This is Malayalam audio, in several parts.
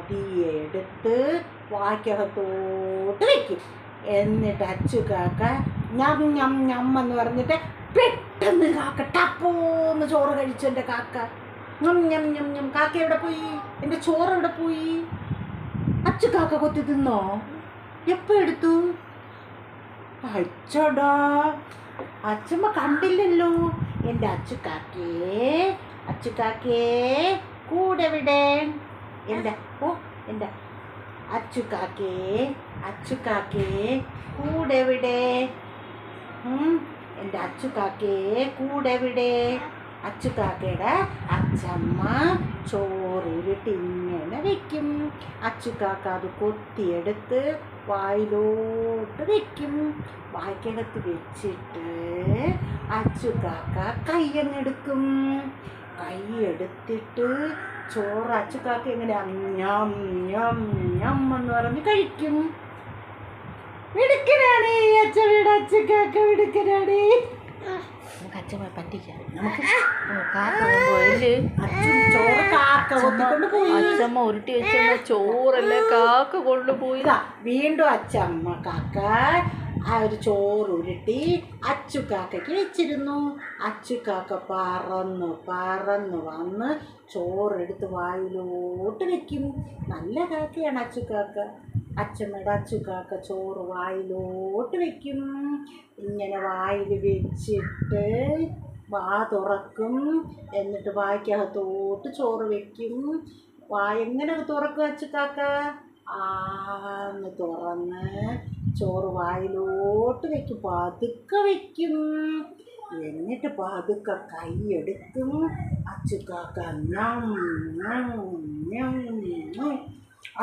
പതിയെടുത്ത് വായ്ക്കകത്തോട്ട് വയ്ക്കും. എന്നിട്ട് അച്ചു കാക്ക ഞം ഞം ഞം എന്ന് പറഞ്ഞിട്ട് പെട്ടെന്ന് കാക്ക ടപ്പോന്ന് ചോറ് കഴിച്ചു. എൻ്റെ കാക്ക ഞം ഞം ഞം ഞം. കാക്ക എവിടെ പോയി? എൻ്റെ ചോറ് എവിടെ പോയി? അച്ചു കാക്ക കൊത്തി തിന്നോ? എപ്പോൾ എടുത്തു? അച്ചടാ, അച്ഛമ്മ കണ്ടില്ലല്ലോ. എൻ്റെ അച്ചുകാക്കേ കൂടെ വിടെ? എൻ്റെ എൻ്റെ അച്ചുകാക്കേ കൂടെ വിടെ? എൻ്റെ അച്ചുകാക്കേ കൂടെ വിടെ? അച്ചുകാക്കയുടെ അച്ഛമ്മ ചോറുരുട്ടി ഇങ്ങനെ വയ്ക്കും. അച്ചുകാക്ക അത് കൊത്തിയെടുത്ത് വായിലോട്ട് വയ്ക്കും. വായ്ക്കകത്ത് വെച്ചിട്ട് അച്ചുകാക്ക കൈയ്യങ്ങെടുക്കും. കൈയെടുത്തിട്ട് ചോറ് അച്ചുകാക്ക എങ്ങനെ ഞം ഞം ഞം എന്ന് പറഞ്ഞ് കഴിക്കും. മിടുക്കനാണ് അച്ഛമ്മയുടെ അച്ചുകാക്ക, മിടുക്കനാണ്. നമുക്ക് അച്ഛമ്മ പറ്റിക്കാം. നമുക്ക് കാക്ക കൊണ്ടുപോയില്ലേ? ചോറ് കാക്ക കൊത്തിക്കൊണ്ട് പോയി. അച്ഛമ്മ ഉരുട്ടി വെച്ച ചോറല്ലേ കാക്ക കൊണ്ടുപോയി. വീണ്ടും അച്ഛമ്മ കാക്ക ആ ഒരു ചോറ് ഉരുട്ടി അച്ചുകാക്കയ്ക്ക് വെച്ചിരുന്നു. അച്ചുകാക്ക പറന്ന് പറന്ന് വന്ന് ചോറെടുത്ത് വായിലോട്ട് വെക്കും. നല്ല കാക്കയാണ് അച്ചുകാക്ക. അച്ഛമ്മയുടെ അച്ചുകാക്ക ചോറ് വായിലോട്ട് വെക്കും. ഇങ്ങനെ വായിൽ വെച്ചിട്ട് വാ തുറക്കും. എന്നിട്ട് വായ്ക്കകത്തോട്ട് ചോറ് വെക്കും. എങ്ങനെ തുറക്കും അച്ചുകാക്ക? ആന്ന് തുറന്ന് ചോറ് വായിലോട്ട് വെക്കും. പതുക്കെ വെക്കും. എന്നിട്ട് പതുക്കെ കൈയെടുക്കും. അച്ചുകാക്ക ഞം ഞം ഞം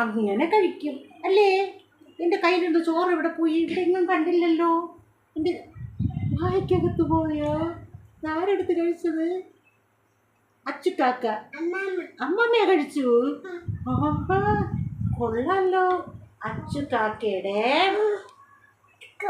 അങ്ങനെ കഴിക്കും. അല്ലേ? എൻ്റെ കയ്യിലുണ്ട് ചോറ് എവിടെ പോയി? ഇവിടെ എങ്ങും കണ്ടില്ലല്ലോ. എൻ്റെ വായ്ക്കകത്ത് പോയോ? ആരെടുത്ത് കഴിച്ചത്? അച്ചുകാക്ക. അമ്മമ്മയാ കഴിച്ചു. ആഹാ, കൊള്ളാലോ. അച്ചുകാക്കയുടെ